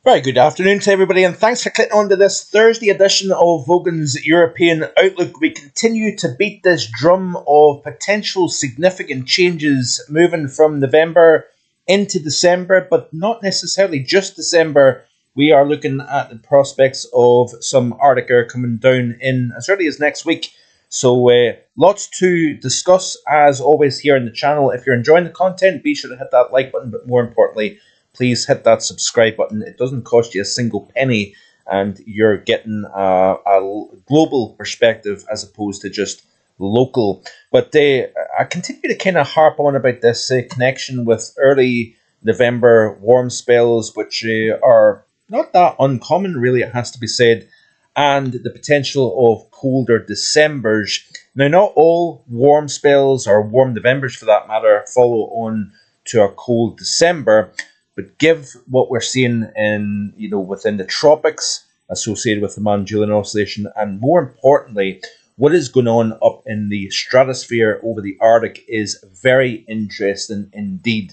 Very good afternoon to everybody, and thanks for clicking on to this Thursday edition of Vogan's European Outlook. We continue to beat this drum of potential significant changes moving from November into December, but not necessarily just December. We are looking at the prospects of some Arctic air coming down in as early as next week. So lots to discuss as always here on the channel. If you're enjoying the content, be sure to hit that like button, but more importantly, please hit that subscribe button. It doesn't cost you a single penny, and you're getting a global perspective as opposed to just local. But I continue to kind of harp on about this connection with early November warm spells, which are not that uncommon, really, it has to be said, and the potential of colder Decembers. Now, not all warm spells, or warm Novembers for that matter, follow on to a cold December. But give what we're seeing in, within the tropics associated with the Manjulian Oscillation, and more importantly, what is going on up in the stratosphere over the Arctic is very interesting indeed.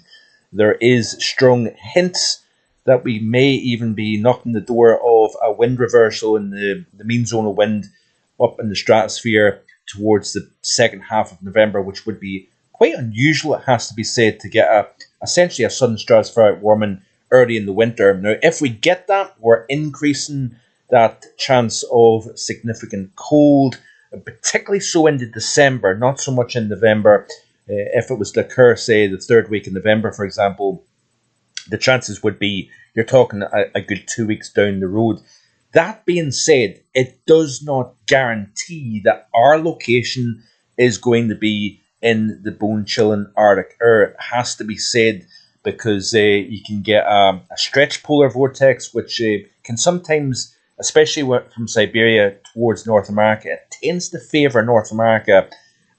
There is strong hints that we may even be knocking the door of a wind reversal in the mean zone of wind up in the stratosphere towards the second half of November, which would be quite unusual, it has to be said, to get essentially a sudden stratospheric warming early in the winter. Now, if we get that, we're increasing that chance of significant cold, particularly so into December, not so much in November. If it was to occur, say, the third week in November, for example, the chances would be you're talking a good 2 weeks down the road. That being said, it does not guarantee that our location is going to be in the bone-chilling Arctic air. It has to be said, because you can get a stretch polar vortex, which can sometimes, especially from Siberia towards North America, it tends to favour North America.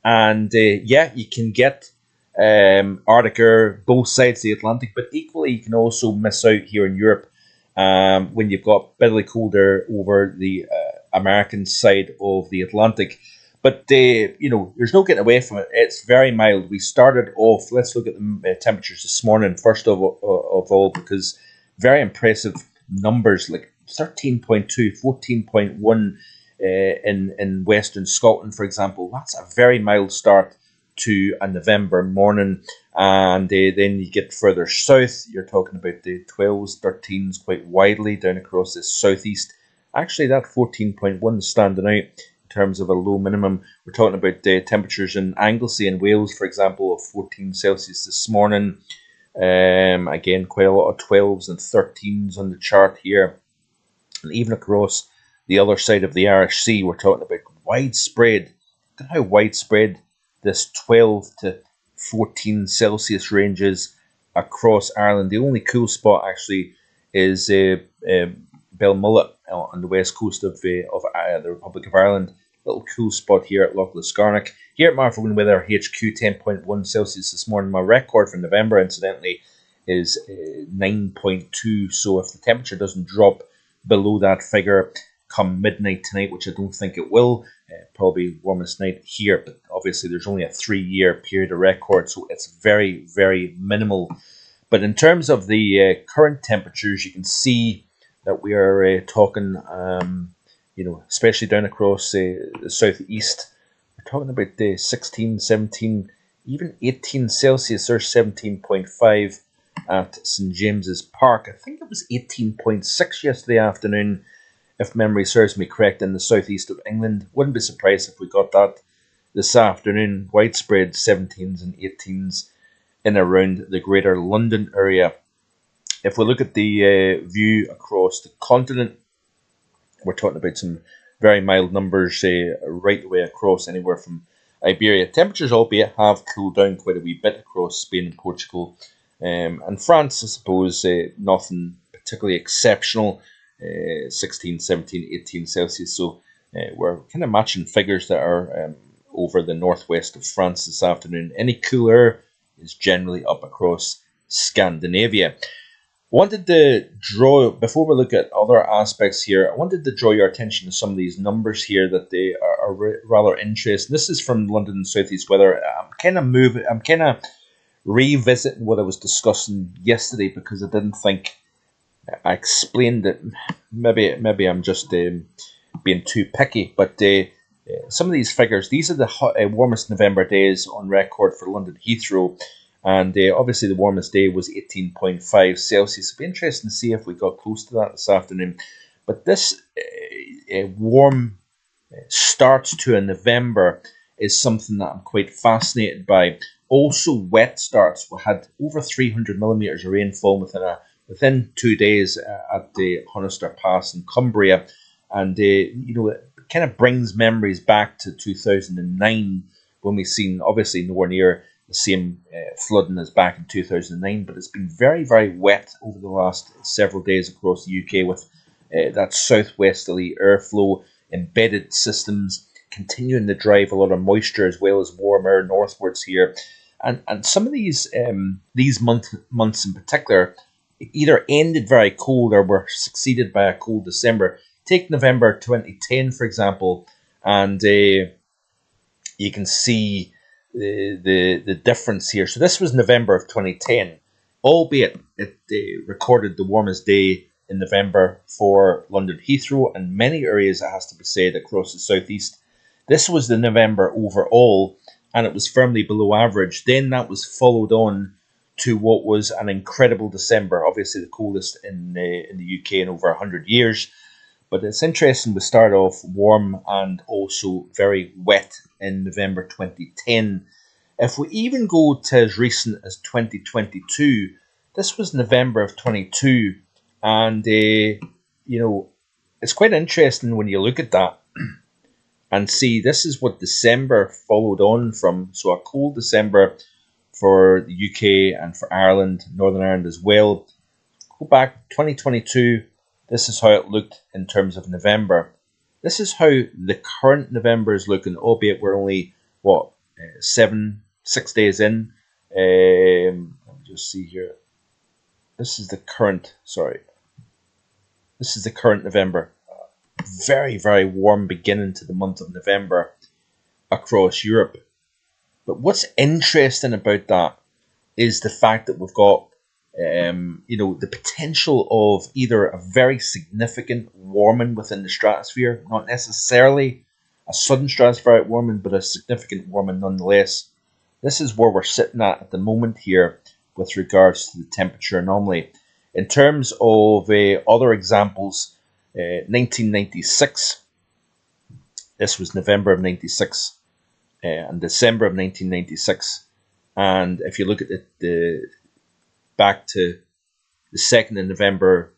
And you can get Arctic air both sides of the Atlantic, but equally you can also miss out here in Europe when you've got bitterly colder over the American side of the Atlantic. But, there's no getting away from it. It's very mild. We started off, let's look at the temperatures this morning, first of all, because very impressive numbers, like 13.2, 14.1 in Western Scotland, for example. That's a very mild start to a November morning. And then you get further south, you're talking about the 12s, 13s quite widely down across the southeast. Actually, that 14.1 is standing out in terms of a low minimum. We're talking about temperatures in Anglesey in Wales, for example, of 14 Celsius this morning. Again, quite a lot of 12s and 13s on the chart here. And even across the other side of the Irish Sea, we're talking about widespread. Look at how widespread this 12 to 14 Celsius range is across Ireland. The only cool spot actually is Belmullet on the west coast of the Republic of Ireland. Little cool spot here at Loch Liscarnock. Here at Marfogan Weather HQ, 10.1 Celsius this morning. My record for November, incidentally, is 9.2. So if the temperature doesn't drop below that figure come midnight tonight, which I don't think it will, probably warmest night here, but obviously there's only a 3-year period of record, so it's very, very minimal. But in terms of the current temperatures, you can see that we are talking, especially down across the southeast, we're talking about 16, 17, even 18 Celsius, or 17.5 at St James's Park. I think it was 18.6 yesterday afternoon, if memory serves me correct, in the southeast of England. Wouldn't be surprised if we got that this afternoon. Widespread 17s and 18s in around the greater London area. If we look at the view across the continent, we're talking about some very mild numbers right the way across, anywhere from Iberia. Temperatures, albeit, have cooled down quite a wee bit across Spain and Portugal. And France, I suppose, nothing particularly exceptional, 16, 17, 18 Celsius. So we're kind of matching figures that are over the northwest of France this afternoon. Any cooler is generally up across Scandinavia. Wanted to draw, before we look at other aspects here, I wanted to draw your attention to some of these numbers here that they are rather interesting. This is from London Southeast Weather. I'm kind of revisiting what I was discussing yesterday, because I didn't think I explained that maybe I'm just being too picky, but some of these figures, these are the warmest November days on record for London Heathrow, and obviously the warmest day was 18.5 Celsius. It'll be interesting to see if we got close to that this afternoon. But this warm start to a November is something that I'm quite fascinated by. Also, wet starts. We had over 300 millimetres of rainfall within 2 days at the Honister Pass in Cumbria, and it kind of brings memories back to 2009 when we seen, obviously nowhere near the same flooding as back in 2009, but it's been very, very wet over the last several days across the UK with that southwesterly airflow, embedded systems continuing to drive a lot of moisture as well as warm air northwards here, and some of these months in particular either ended very cold or were succeeded by a cold December. Take November 2010, for example, and you can see the difference here. So this was November of 2010, albeit it recorded the warmest day in November for London Heathrow and many areas, it has to be said, across the southeast. This was the November overall, and it was firmly below average. Then that was followed on to what was an incredible December, obviously the coldest in the UK in over 100 years. But it's interesting, we start off warm and also very wet in November 2010. If we even go to as recent as 2022, this was November of 22, and it's quite interesting when you look at that and see this is what December followed on from. So a cold December for the UK and for Ireland, Northern Ireland as well. Go back 2022. This is how it looked in terms of November. This is how the current November is looking, albeit we're only, 6 days in. Let me just see here. This is the current November. Very, very warm beginning to the month of November across Europe. But what's interesting about that is the fact that we've got the potential of either a very significant warming within the stratosphere, not necessarily a sudden stratospheric warming, but a significant warming nonetheless. This is where we're sitting at the moment here with regards to the temperature anomaly. In terms of other examples, 1996, this was November of 96 and December of 1996. And if you look at the back to the 2nd of November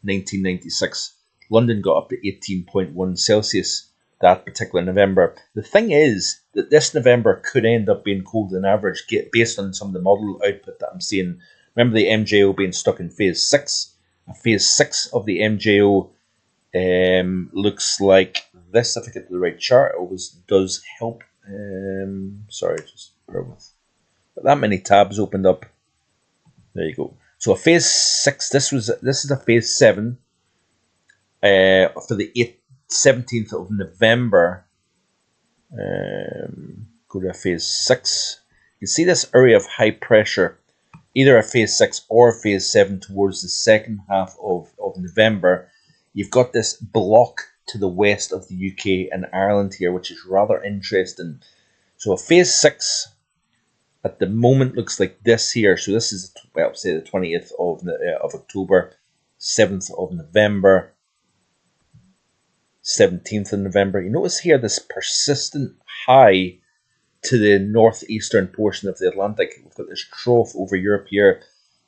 1996, London got up to 18.1 Celsius that particular November. The thing is that this November could end up being colder than average based on some of the model output that I'm seeing. Remember the MJO being stuck in phase 6. Phase 6 of the MJO looks like this. If I get the right chart, it always does help. Sorry, just bear with. But that many tabs opened up. There you go. So a phase 6. This is a phase 7 for the 17th of November. Go to a phase 6. You can see this area of high pressure, either a phase 6 or a phase 7 towards the second half of November. You've got this block to the west of the UK and Ireland here, which is rather interesting. So a phase 6 at the moment looks like this here. So this is, say the 20th of October, 7th of November, 17th of November. You notice here this persistent high to the northeastern portion of the Atlantic. We've got this trough over Europe here.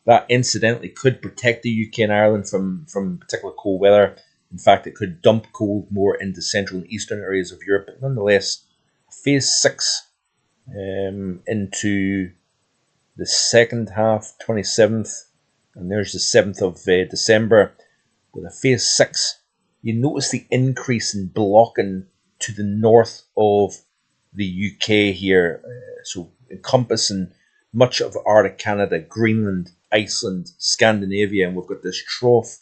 That incidentally could protect the UK and Ireland from particular cold weather. In fact, it could dump cold more into central and eastern areas of Europe. But nonetheless, phase 6 into the second half, 27th, and there's the 7th of December. With a phase 6, you notice the increase in blocking to the north of the UK here, so encompassing much of Arctic Canada, Greenland, Iceland, Scandinavia, and we've got this trough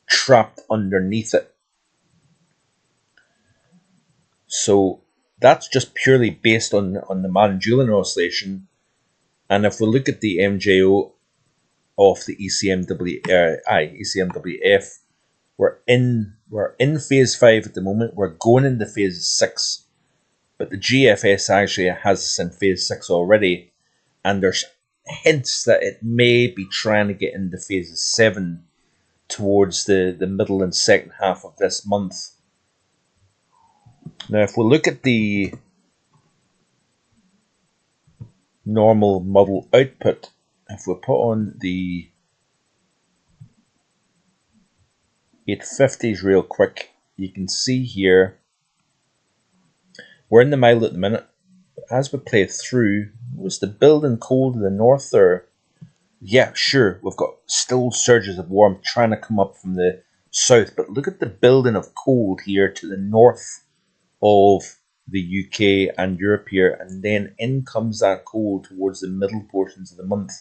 trapped underneath it. So that's just purely based on the Madden-Julian oscillation. And if we look at the MJO, of the ECMWF. We're in phase 5 at the moment. We're going into phase 6, but the GFS actually has us in phase 6 already, and there's hints that it may be trying to get into phase 7 towards the middle and second half of this month. Now, if we look at the normal model output, if we put on the 850s real quick, you can see here we're in the mild at the minute. As we play through, was the building cold to the north there? Yeah, sure, we've got still surges of warmth trying to come up from the south, but look at the building of cold here to the north of the UK and Europe here, and then in comes that cold towards the middle portions of the month.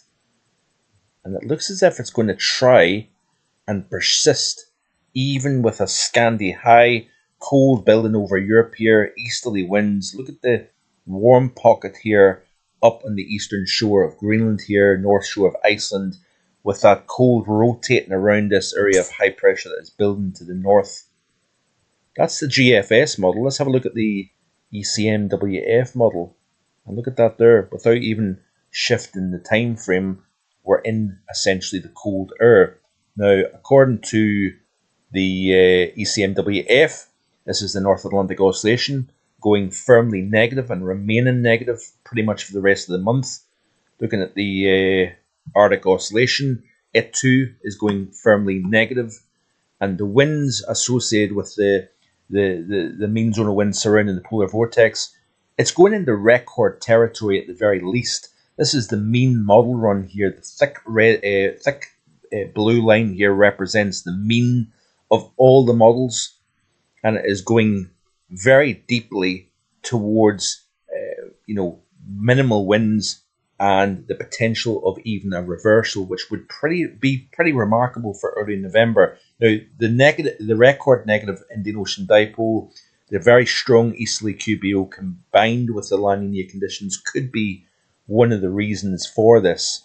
And it looks as if it's going to try and persist, even with a Scandi high, cold building over Europe here, easterly winds. Look at the warm pocket here up on the eastern shore of Greenland here, north shore of Iceland, with that cold rotating around this area of high pressure that is building to the north. That's the GFS model. Let's have a look at the ECMWF model. And look at that there. Without even shifting the time frame, we're in essentially the cold air. Now, according to the ECMWF, this is the North Atlantic Oscillation, going firmly negative and remaining negative pretty much for the rest of the month. Looking at the Arctic Oscillation, it too is going firmly negative, and the winds associated with the mean zone of wind surrounding the polar vortex, it's going into record territory at the very least. This is the mean model run here. The thick blue line here represents the mean of all the models, and it is going very deeply towards minimal winds and the potential of even a reversal, which would be pretty remarkable for early November. Now, the record negative Indian Ocean dipole, the very strong easterly QBO combined with the La Nina conditions could be one of the reasons for this.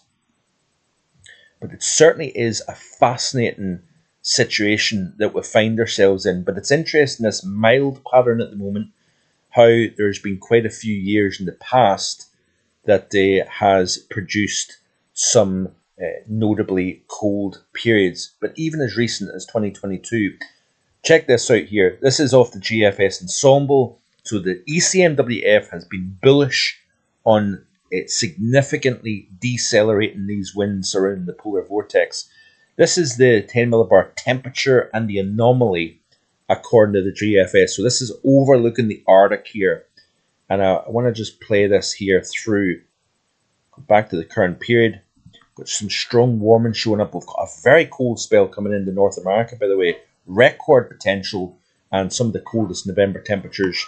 But it certainly is a fascinating situation that we find ourselves in. But it's interesting, this mild pattern at the moment, how there's been quite a few years in the past that has produced some notably cold periods. But even as recent as 2022, check this out here. This is off the GFS ensemble. So the ECMWF has been bullish on it significantly decelerating these winds around the polar vortex. This is the 10 millibar temperature and the anomaly according to the GFS. So this is overlooking the Arctic here. And I want to just play this here through. Go back to the current period. Got some strong warming showing up. We've got a very cold spell coming into North America, by the way. Record potential and some of the coldest November temperatures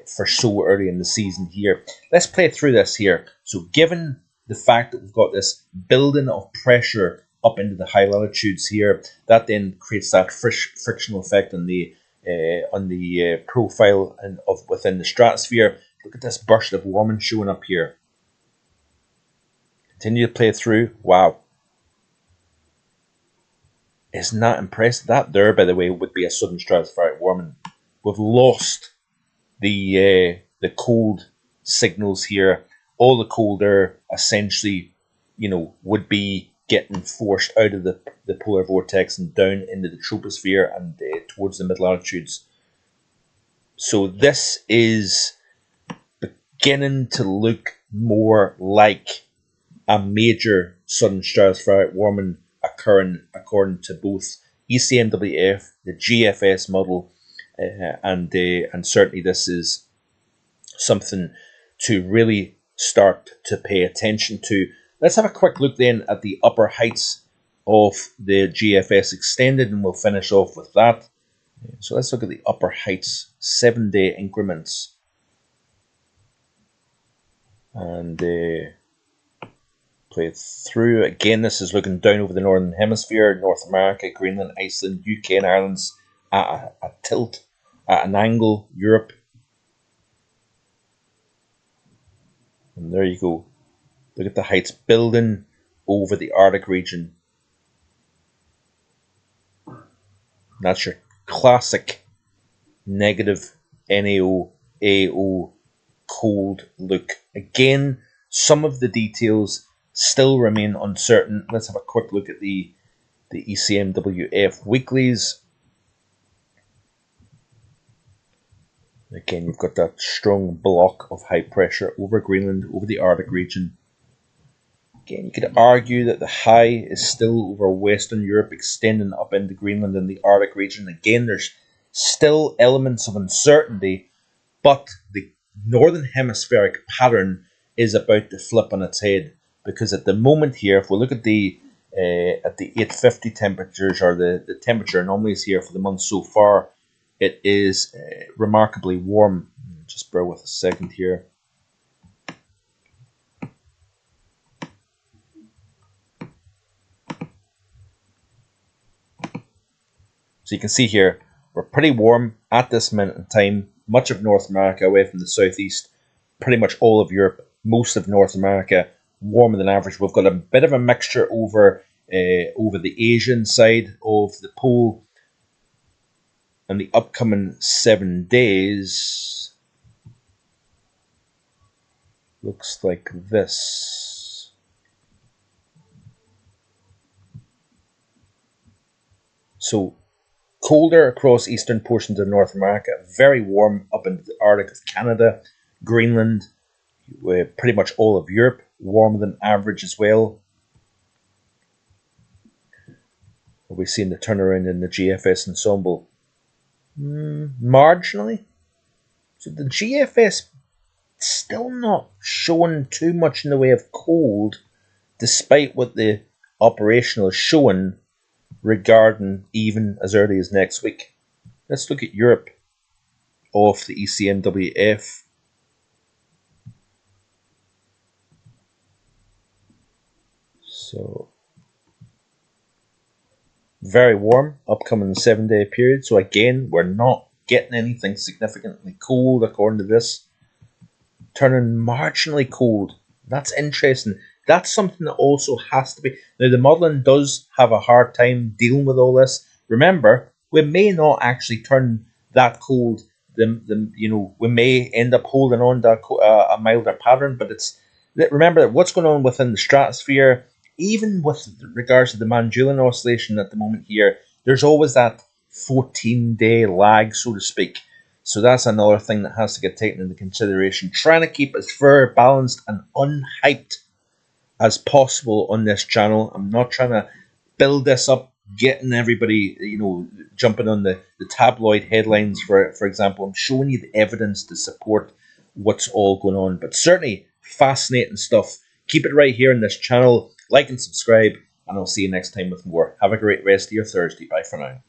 for so early in the season here. Let's play through this here. So given the fact that we've got this building of pressure up into the high latitudes here, that then creates that frictional effect on the profile and of within the stratosphere. Look at this burst of warming showing up here. Continue to play through. Wow. Isn't that impressive? That there, by the way, would be a sudden stratospheric warming. We've lost the cold signals here. All the cold air essentially, would be getting forced out of the polar vortex and down into the troposphere and towards the mid-latitudes. So this is beginning to look more like a major sudden stratospheric warming occurring according to both ECMWF, the GFS model, and certainly this is something to really start to pay attention to. Let's have a quick look then at the upper heights of the GFS extended, and we'll finish off with that. So let's look at the upper heights, 7-day increments. And play it through. Again, this is looking down over the Northern Hemisphere, North America, Greenland, Iceland, UK and Ireland's at a tilt, at an angle, Europe. And there you go. Look at the heights building over the Arctic region. That's your classic negative NaOAO cold look. Again, some of the details still remain uncertain. Let's have a quick look at the ECMWF weeklies. Again, you've got that strong block of high pressure over Greenland, over the Arctic region. Again, you could argue that the high is still over Western Europe, extending up into Greenland and the Arctic region. Again, there's still elements of uncertainty, but the northern hemispheric pattern is about to flip on its head, because at the moment here, if we look at the 850 temperatures, or the temperature anomalies here for the month so far, it is remarkably warm. Just bear with a second here. So you can see here, we're pretty warm at this minute in time. Much of North America away from the southeast, pretty much all of Europe, most of North America, warmer than average. We've got a bit of a mixture over the Asian side of the pole. And the upcoming 7 days looks like this. So colder across eastern portions of North America, very warm up into the Arctic of Canada, Greenland, pretty much all of Europe, warmer than average as well. Are we seeing the turnaround in the GFS ensemble? Marginally. So the GFS still not showing too much in the way of cold, despite what the operational is showing regarding even as early as next week. Let's look at Europe off the ECMWF. So very warm, upcoming 7-day period. So again, we're not getting anything significantly cold according to this. Turning marginally cold. That's interesting. That's something that also has to be... Now, the modelling does have a hard time dealing with all this. Remember, we may not actually turn that cold. We may end up holding on to a milder pattern, but remember what's going on within the stratosphere. Even with regards to the Manjulan oscillation at the moment here, there's always that 14-day lag, so to speak. So that's another thing that has to get taken into consideration. Trying to keep as fair, balanced, and unhyped as possible on this channel. I'm not trying to build this up, getting everybody, jumping on the tabloid headlines, for example. I'm showing you the evidence to support what's all going on. But certainly fascinating stuff. Keep it right here on this channel. Like and subscribe, and I'll see you next time with more. Have a great rest of your Thursday. Bye for now.